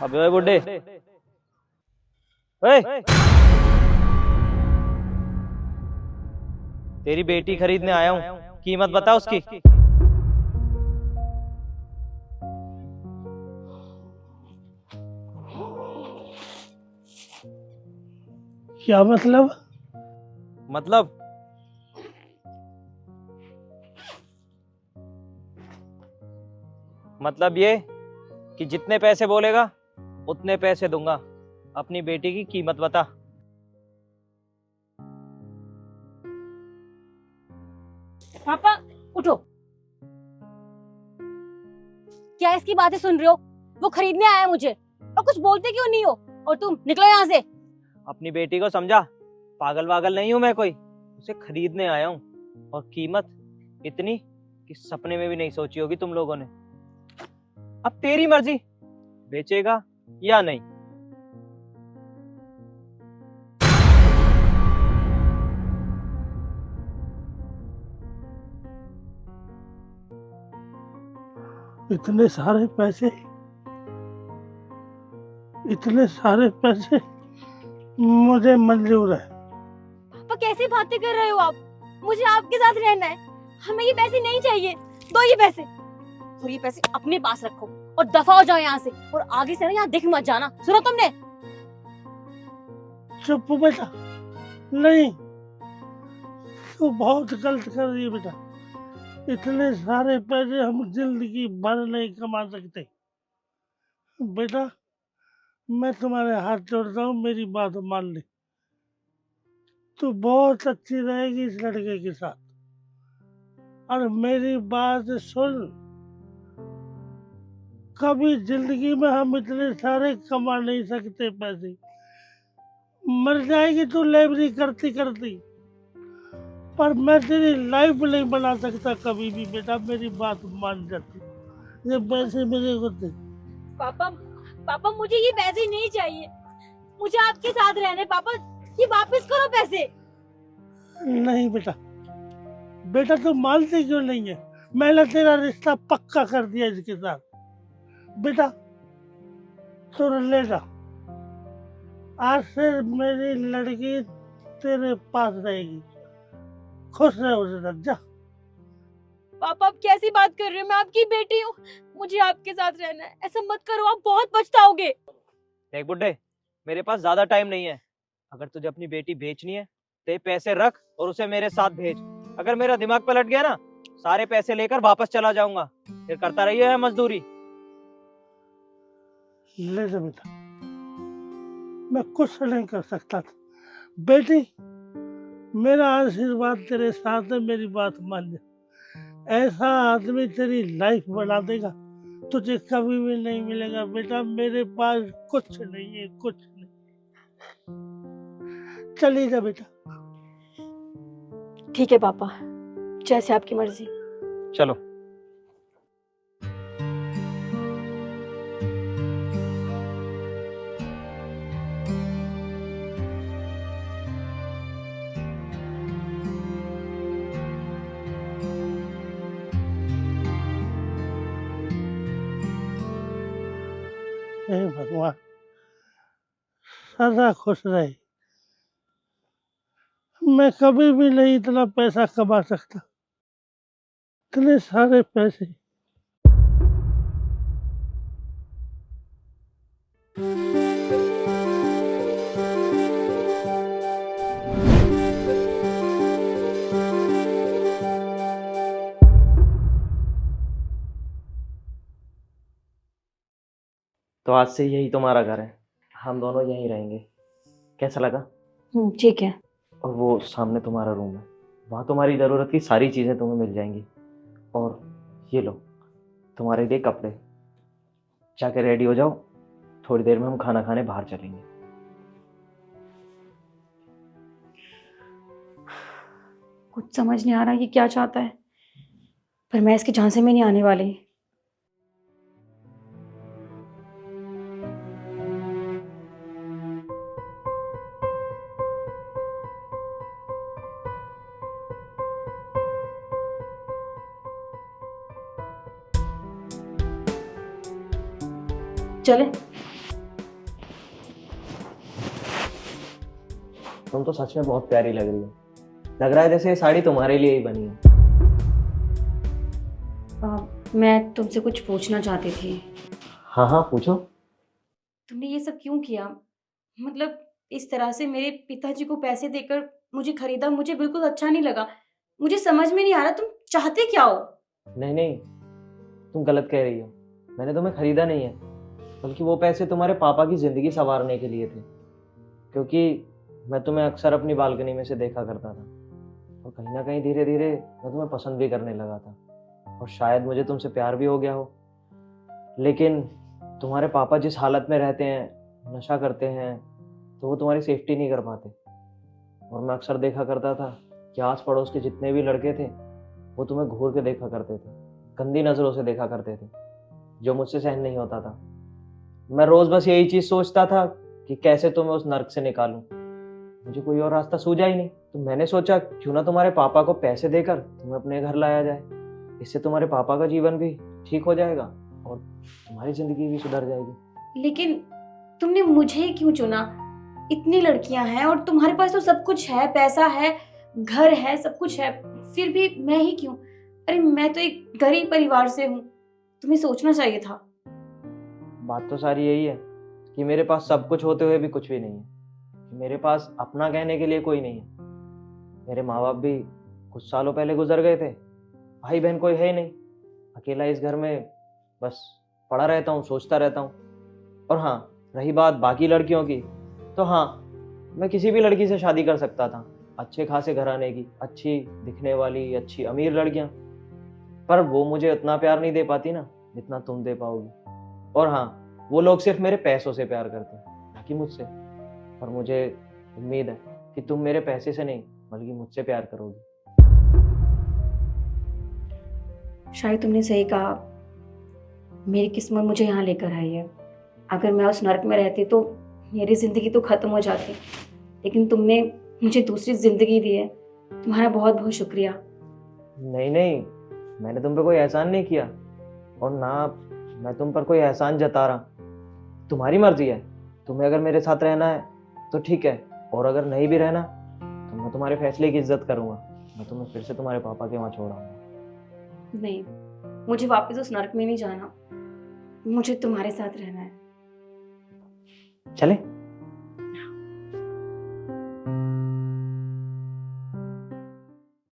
अबे ओए बुड्ढे, ओए तेरी बेटी खरीदने आया हूँ, कीमत बता उसकी। क्या मतलब? मतलब मतलब ये कि जितने पैसे बोलेगा उतने पैसे दूंगा। अपनी बेटी की कीमत बता। पापा उठो। क्या इसकी बातें सुन रहे हो? वो खरीदने आया है मुझे और कुछ बोलते क्यों नहीं हो? और तुम निकलो यहाँ से। अपनी बेटी को समझा, पागल वागल नहीं हूं मैं कोई। उसे खरीदने आया हूँ और कीमत इतनी कि सपने में भी नहीं सोची होगी तुम लोगों ने। अब तेरी मर्जी, बेचेगा या नहीं। इतने सारे पैसे, इतने सारे पैसे मुझे मंजूर है। पापा कैसी बातें कर रहे हो आप? मुझे आपके साथ रहना है। हमें ये पैसे नहीं चाहिए। दो ये पैसे, और ये पैसे अपने पास रखो और दफा हो जाओ यहाँ से। और आगे से ना यहाँ दिख मत जाना, सुनो तुमने? चुप बेटा, नहीं, तू बहुत गलत कर रही है बेटा। इतने सारे पैसे हम जिंदगी भर नहीं कमा सकते। बेटा, मैं तुम्हारे हाथ जोड़ता हूँ, मेरी बात मान ले। तू बहुत अच्छी रहेगी इस लड़के के साथ। और मेरी बात सुन, कभी जिंदगी में हम इतने सारे कमा नहीं सकते पैसे। मर जाएगी तू लेबरी करती करती, पर मैं तेरी लाइफ नहीं बना सकता कभी भी। बेटा मेरी बात मान जाती, ये पैसे मेरे को दे। पापा पापा मुझे ये पैसे नहीं चाहिए। मुझे आपके साथ रहना है पापा। ये वापस करो पैसे। नहीं बेटा, बेटा तू मानती क्यों नहीं है? मैंने तेरा रिश्ता पक्का कर दिया इसके साथ। बेटा तू ले जा, आज से मेरी लड़की तेरे पास रहेगी। खुश रहे उसके साथ, जा। पापा आप कैसी बात कर रहे हो? मैं आपकी बेटी हूँ। मुझे आपके साथ रहना है। ऐसा मत करो, आप बहुत पछताओगे। देख बुड्ढे, मेरे पास ज्यादा टाइम नहीं है। अगर तुझे अपनी बेटी बेचनी है तो ये पैसे रख और उसे मेरे साथ भेज। अगर मेरा दिमाग पलट गया ना, सारे पैसे लेकर वापस चला जाऊंगा। फिर करता रहिए है मजदूरी। ले जा बेटा, मैं कुछ नहीं कर सकता था। बेटी, मेरा आशीर्वाद तेरे साथ है, मेरी बात मान जा। ऐसा आदमी तेरी लाइफ बना देगा, तुझे कभी भी नहीं मिलेगा। बेटा मेरे पास कुछ नहीं है, कुछ नहीं। चली जा बेटा। ठीक है पापा, जैसे आपकी मर्जी। चलो। हे भगवान, सदा खुश रहे। मैं कभी भी नहीं इतना पैसा कमा सकता, इतने सारे पैसे। तो आज से यही तुम्हारा घर है, हम दोनों यहीं रहेंगे। कैसा लगा? ठीक है। और वो सामने तुम्हारा रूम है, वहाँ तुम्हारी ज़रूरत की सारी चीज़ें तुम्हें मिल जाएंगी। और ये लो तुम्हारे लिए कपड़े। जाकर रेडी हो जाओ, थोड़ी देर में हम खाना खाने बाहर चलेंगे। कुछ समझ नहीं आ रहा कि क्या चाहता है, पर मैं इसके झांसे में नहीं आने वाली। चले। तुम तो सच में बहुत प्यारी लग रही हो। लग रहा है जैसे ये साड़ी तुम्हारे लिए ही बनी है। मैं तुमसे कुछ पूछना चाहती थी। हाँ हाँ पूछो। तुमने ये सब क्यों किया? मतलब इस तरह से मेरे पिताजी को पैसे देकर मुझे खरीदा, मुझे बिल्कुल अच्छा नहीं लगा। मुझे समझ में नहीं आ रहा तुम चाहते क्या हो? नहीं नहीं, तुम गलत कह रही हो। मैंने तुम्हें खरीदा नहीं है, बल्कि वो पैसे तुम्हारे पापा की जिंदगी संवारने के लिए थे। क्योंकि मैं तुम्हें अक्सर अपनी बालकनी में से देखा करता था, और कहीं ना कहीं धीरे धीरे मैं तुम्हें पसंद भी करने लगा था, और शायद मुझे तुमसे प्यार भी हो गया हो। लेकिन तुम्हारे पापा जिस हालत में रहते हैं, नशा करते हैं, तो वो तुम्हारी सेफ्टी नहीं कर पाते। और मैं अक्सर देखा करता था कि आस पड़ोस के जितने भी लड़के थे वो तुम्हें घूर के देखा करते थे, गंदी नज़रों से देखा करते थे, जो मुझसे सहन नहीं होता था। मैं रोज़ बस यही चीज़ सोचता था कि कैसे तुम्हें उस नर्क से निकालूं। मुझे कोई और रास्ता सूझा ही नहीं। तो मैंने सोचा क्यों ना तुम्हारे पापा को पैसे देकर तुम्हें अपने घर लाया जाए। इससे तुम्हारे पापा का जीवन भी ठीक हो जाएगा और तुम्हारी जिंदगी भी सुधर जाएगी। लेकिन तुमने मुझे क्यों चुना? इतनी लड़कियां हैं और तुम्हारे पास तो सब कुछ है, पैसा है, घर है, सब कुछ है, फिर भी मैं ही क्यों? अरे मैं तो एक गरीब परिवार से हूँ, तुम्हें सोचना चाहिए था। बात तो सारी यही है कि मेरे पास सब कुछ होते हुए भी कुछ भी नहीं है, कि मेरे पास अपना कहने के लिए कोई नहीं है। मेरे माँ बाप भी कुछ सालों पहले गुजर गए थे, भाई बहन कोई है ही नहीं। अकेला इस घर में बस पड़ा रहता हूँ, सोचता रहता हूँ। और हाँ, रही बात बाकी लड़कियों की, तो हाँ, मैं किसी भी लड़की से शादी कर सकता था, अच्छे खासे घराने की, अच्छी दिखने वाली, अच्छी अमीर लड़कियां। पर वो मुझे उतना प्यार नहीं दे पाती ना जितना तुम दे पाओगी। और हाँ, वो लोग सिर्फ मेरे पैसों से प्यार करते हैं, ना कि मुझसे। और मुझे उम्मीद है कि तुम मेरे पैसे से नहीं बल्कि मुझसे प्यार करोगी। शायद तुमने सही कहा, मेरी किस्मत मुझे यहाँ लेकर आई है। अगर मैं उस नर्क में रहती तो मेरी जिंदगी तो खत्म हो जाती, लेकिन तुमने मुझे दूसरी जिंदगी दी है। तुम्हारा बहुत बहुत शुक्रिया। नहीं नहीं, मैंने तुम पे कोई एहसान नहीं किया, और ना मैं तुम पर कोई एहसान जता रहा। तुम्हारी मर्जी है, तुम्हें अगर मेरे साथ रहना है तो ठीक है, और अगर नहीं भी रहना तो मैं तुम्हारे फैसले की इज्जत करूंगा। मैं तुम्हें फिर से तुम्हारे पापा के वहाँ छोड़ाऊंगा। नहीं, मुझे वापस उस नर्क में नहीं जाना, मुझे तुम्हारे साथ रहना है। चले।